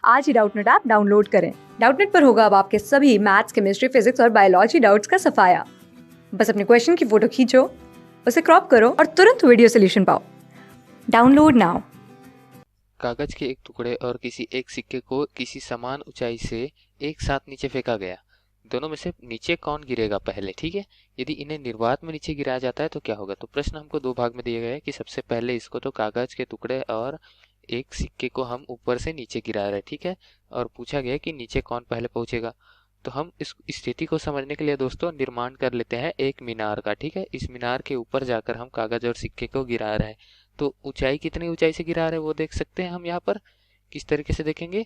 आज ही Doubtnut app download करें। Doubtnut पर होगा अब आपके सभी मैथ्स, केमिस्ट्री, फिजिक्स और बायोलॉजी डाउट्स का सफाया। बस अपने क्वेश्चन की फोटो खींचो, उसे क्रॉप करो और तुरंत वीडियो सोल्यूशन पाओ। Download now. कागज के एक टुकड़े और किसी एक सिक्के को किसी समान ऊंचाई से एक साथ नीचे फेंका गया। दोनों में से नीचे कौन गिरेगा पहले? ठीक है, यदि इन्हें निर्वात में नीचे गिराया जाता है तो क्या होगा? तो प्रश्न हमको दो भाग में दिया गया है कि सबसे पहले इसको तो कागज के टुकड़े और एक सिक्के को हम ऊपर से नीचे गिरा रहे हैं, ठीक है, और पूछा गया कि नीचे कौन पहले पहुंचेगा। तो हम इस स्थिति को समझने के लिए दोस्तों निर्माण कर लेते हैं एक मीनार का। ठीक है, इस मीनार के ऊपर जाकर हम कागज और सिक्के को गिरा रहे हैं। तो ऊंचाई कितनी ऊंचाई से गिरा रहे हैं वो देख सकते हैं हम यहाँ पर। किस तरीके से देखेंगे?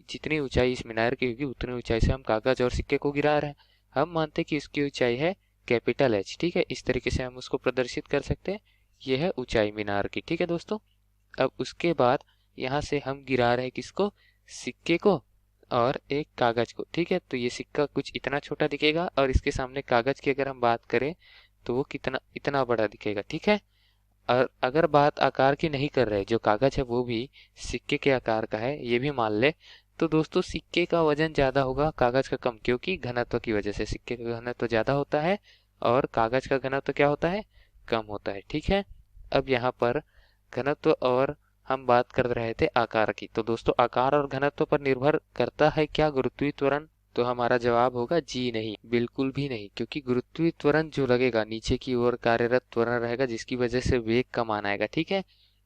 जितनी ऊंचाई इस मीनार की होगी उतनी ऊंचाई से हम कागज और सिक्के को गिरा रहे हैं। हम मानते हैं कि इसकी ऊंचाई है कैपिटल एच। ठीक है, इस तरीके से हम उसको प्रदर्शित कर सकते हैं। यह है ऊंचाई मीनार की। ठीक है दोस्तों, अब उसके बाद यहाँ से हम गिरा रहे हैं किसको? सिक्के को और एक कागज को। ठीक है, तो ये सिक्का कुछ इतना छोटा दिखेगा और इसके सामने कागज की अगर हम बात करें तो वो कितना इतना बड़ा दिखेगा। ठीक है, और अगर बात आकार की नहीं कर रहे, जो कागज है वो भी सिक्के के आकार का है, ये भी मान ले, तो दोस्तों सिक्के का वजन ज्यादा होगा कागज का कम, क्योंकि घनत्व की वजह से सिक्के का घनत्व ज्यादा होता है और कागज का घनत्व क्या होता है? कम होता है। ठीक है, अब यहाँ पर घनत्व और हम बात कर रहे थे आकार की, तो दोस्तों आकार और घनत्व पर निर्भर करता है क्या गुरुत्वीय त्वरण? तो हमारा जवाब होगा जी नहीं, बिल्कुल भी नहीं, क्योंकि गुरुत्वीय त्वरण जो लगेगा नीचे की ओर कार्यरत त्वरण रहेगा जिसकी वजह से वेग का मान आएगा। ठीक है,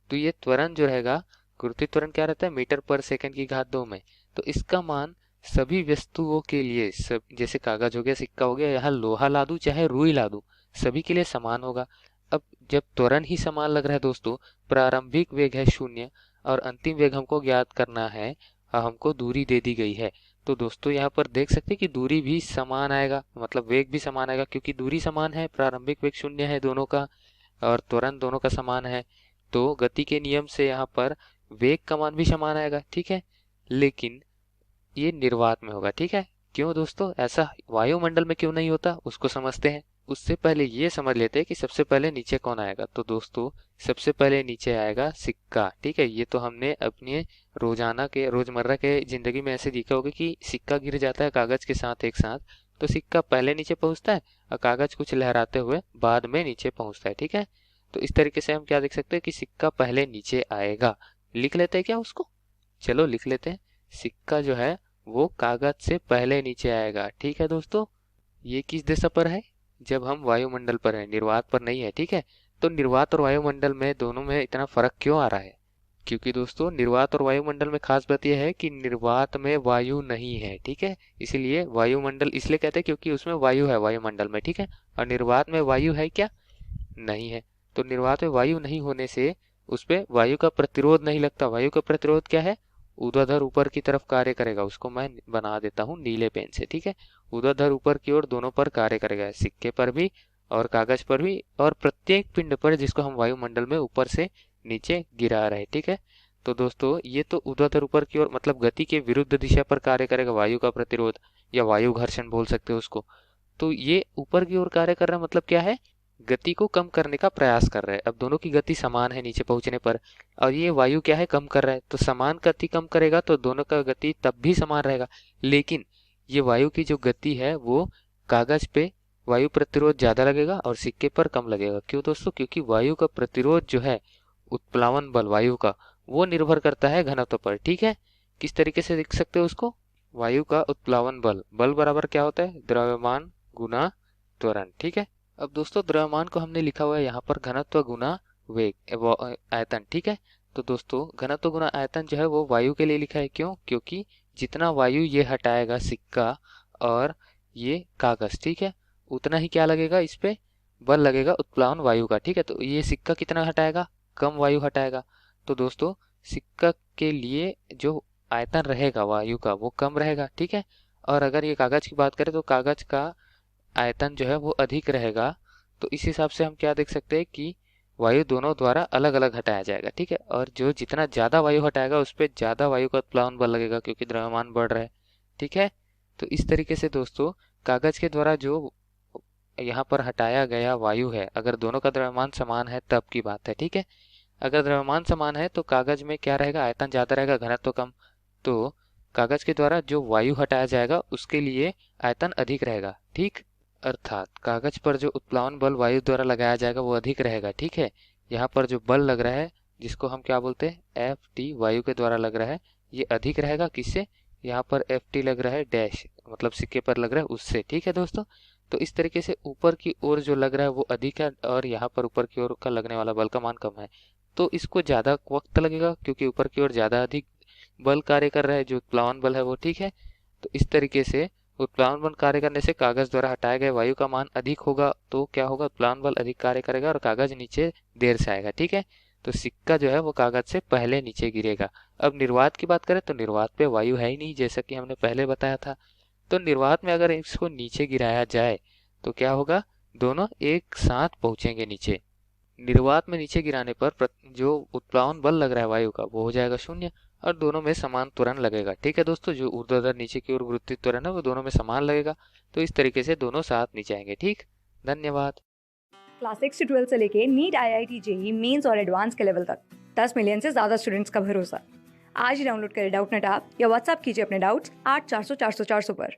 तो ये त्वरण जो रहेगा, गुरुत्वीय त्वरण क्या रहता है? मीटर पर सेकंड की घात 2 में। तो इसका मान सभी वस्तुओं के लिए, सब जैसे कागज हो गया, सिक्का हो गया, यहाँ लोहा ला दूं चाहे रुई ला दूं, सभी के लिए समान होगा। अब जब त्वरण ही समान लग रहा है दोस्तों, प्रारंभिक वेग है 0 और अंतिम वेग हमको ज्ञात करना है और हमको दूरी दे दी गई है, तो दोस्तों यहाँ पर देख सकते हैं कि दूरी भी समान आएगा, मतलब वेग भी समान आएगा, क्योंकि दूरी समान है, प्रारंभिक वेग 0 है दोनों का और त्वरण दोनों का समान है। तो गति के नियम से यहाँ पर वेग का मान भी समान आएगा। ठीक है, लेकिन ये निर्वात में होगा। ठीक है, क्यों दोस्तों ऐसा वायुमंडल में क्यों नहीं होता, उसको समझते हैं। उससे पहले ये समझ लेते हैं कि सबसे पहले नीचे कौन आएगा। तो दोस्तों सबसे पहले नीचे आएगा सिक्का। ठीक है, ये तो हमने अपने रोजाना के रोजमर्रा के जिंदगी में ऐसे देखा होगा कि सिक्का गिर जाता है कागज के साथ एक साथ, तो सिक्का पहले नीचे पहुंचता है और कागज कुछ लहराते हुए बाद में नीचे पहुंचता है। ठीक है, तो इस तरीके से हम क्या देख सकते हैं कि सिक्का पहले नीचे आएगा। लिख लेते हैं क्या उसको? चलो लिख लेते हैं। सिक्का जो है वो कागज से पहले नीचे आएगा। ठीक है दोस्तों, ये किस दिशा पर है? जब हम वायुमंडल पर है, निर्वात पर नहीं है। ठीक है, तो निर्वात और वायुमंडल में दोनों में इतना फर्क क्यों आ रहा है? क्योंकि दोस्तों निर्वात और वायुमंडल में खास बात यह है कि निर्वात में वायु नहीं है। ठीक है, इसीलिए वायुमंडल इसलिए कहते हैं क्योंकि उसमें वायु है वायुमंडल में। ठीक है, और निर्वात में वायु है क्या? नहीं है। तो निर्वात में वायु नहीं होने से उस पे वायु का प्रतिरोध नहीं लगता। वायु का प्रतिरोध क्या है? ऊर्ध्वाधर ऊपर की तरफ कार्य करेगा। उसको मैं बना देता हूँ नीले पेन से। ठीक है, ऊर्ध्वाधर ऊपर की ओर दोनों पर कार्य करेगा, सिक्के पर भी और कागज पर भी और प्रत्येक पिंड पर जिसको हम वायुमंडल में ऊपर से नीचे गिरा रहे हैं। ठीक है, तो दोस्तों ये तो ऊर्ध्वाधर ऊपर की ओर मतलब गति के विरुद्ध दिशा पर कार्य करेगा वायु का प्रतिरोध, या वायु घर्षण बोल सकते हो उसको। तो ये ऊपर की ओर कार्य कर रहा है, मतलब क्या है? गति को कम करने का प्रयास कर रहा है। अब दोनों की गति समान है नीचे पहुंचने पर, और ये वायु क्या है? कम कर रहा है। तो समान गति कम करेगा तो दोनों का गति तब भी समान रहेगा, लेकिन ये वायु की जो गति है वो कागज पे वायु प्रतिरोध ज्यादा लगेगा और सिक्के पर कम लगेगा। क्यों दोस्तों? क्योंकि वायु का प्रतिरोध जो है, उत्प्लावन बल वायु का, वो निर्भर करता है घनत्व पर। ठीक है, किस तरीके से लिख सकते हो उसको? वायु का उत्प्लावन बल, बल बराबर क्या होता है? द्रव्यमान गुना त्वरण। ठीक है, अब दोस्तों द्रव्यमान को हमने लिखा हुआ है यहाँ पर घनत्व गुना वेग आयतन। ठीक है, तो दोस्तों घनत्व गुना आयतन जो है वो वायु के लिए लिखा है। क्यों? क्योंकि जितना वायु ये हटाएगा सिक्का और ये कागज, ठीक है, उतना ही क्या लगेगा इस पे? बल लगेगा उत्प्लावन वायु का। ठीक है, तो ये सिक्का कितना हटाएगा? कम वायु हटाएगा। तो दोस्तों सिक्का के लिए जो आयतन रहेगा वायु का वो कम रहेगा। ठीक है, और अगर ये कागज की बात करें तो कागज का आयतन जो है वो अधिक रहेगा। तो इस हिसाब से हम क्या देख सकते हैं कि वायु दोनों द्वारा अलग अलग हटाया जाएगा। ठीक है, और जो जितना ज्यादा वायु हटाएगा उस पर ज्यादा वायु का उत्प्लावन बल लगेगा क्योंकि द्रव्यमान बढ़ रहा है। ठीक है, तो इस तरीके से दोस्तों कागज के द्वारा जो यहाँ पर हटाया गया वायु है, अगर दोनों का द्रव्यमान समान है तब की बात है। ठीक है, अगर द्रव्यमान समान है तो कागज में क्या रहेगा? आयतन ज्यादा रहेगा, घनत्व कम। तो कागज के द्वारा जो वायु हटाया जाएगा उसके लिए आयतन अधिक रहेगा, ठीक। अर्थात कागज पर जो उत्प्लावन बल वायु द्वारा लगाया जाएगा वो अधिक रहेगा, ठीक है। यहाँ पर जो बल लग रहा है जिसको हम क्या बोलते हैं, Ft वायु के द्वारा लग रहा है, ये अधिक रहेगा किससे, यहाँ पर Ft लग रहा है डैश, मतलब सिक्के पर लग रहा है उससे, ठीक है दोस्तों। तो इस तरीके से ऊपर की ओर जो लग रहा है वो अधिक है और यहाँ पर ऊपर की ओर का लगने वाला बल का मान कम है, तो इसको ज़्यादा वक्त लगेगा क्योंकि ऊपर की ओर ज़्यादा अधिक बल कार्य कर रहा है, जो उत्प्लावन बल है वो, ठीक है। तो इस तरीके से उत्प्लावन बल कार्य करने से कागज द्वारा हटाए गए वायु का मान अधिक होगा, तो क्या होगा, उत्प्लावन बल अधिक कार्य करेगा और कागज नीचे देर से आएगा, ठीक है। तो सिक्का जो है वो कागज से पहले नीचे गिरेगा। अब निर्वात की बात करें तो निर्वात पे वायु है ही नहीं, जैसा कि हमने पहले बताया था। तो निर्वात में अगर इसको नीचे गिराया जाए तो क्या होगा, दोनों एक साथ पहुंचेंगे नीचे। निर्वात में नीचे गिराने पर जो उत्प्लावन बल लग रहा है वायु का वो हो जाएगा शून्य और दोनों में समान त्वरण लगेगा, ठीक है दोस्तों। जो ऊर्ध्वाधर नीचे की ओर वृत्ति त्वरण है वो दोनों में समान लगेगा, तो इस तरीके से दोनों साथ नीचे आएंगे, ठीक। धन्यवाद। क्लास 6 से 12 से लेके नीट, IIT, जेई मेंस और एडवांस के लेवल तक 10 मिलियन से ज़्यादा स्टूडेंट्स का भरोसा। आज ही डाउनलोड करें डाउटनेट ऐप या व्हाट्सएप कीजिए अपने डाउट्स 8400 400 400 पर।